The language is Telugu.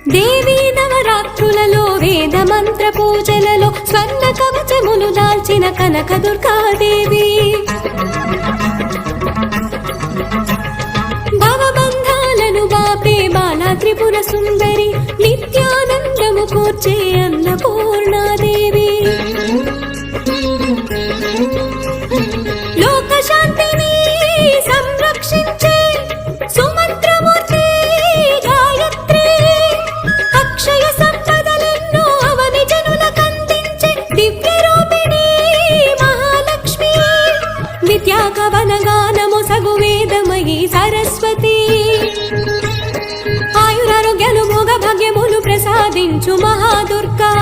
దేవీ నవరాత్రులలో వేద మంత్ర పూజలలో స్వర్ణ కవచములు దాల్చిన కనక దుర్గాదేవి భవబంధాలను బాపే బాలా త్రిపుర సుందరి నిత్యానందము కూర్చే అన్నపూర్ణాదేవి లోక శాంతిని సంరక్షించే సుమంత్రమూర్తి గాయత్రి అక్షయ సంపదలెన్నో అవని జనులకందించే దివ్య రూపిణి మహాలక్ష్మి విద్యా కవన గానము సగు వేదమయీ సరస్వతి ఆయురారోగ్యాలు భోగ భాగ్యములు ప్రసాదించు మహాదుర్గా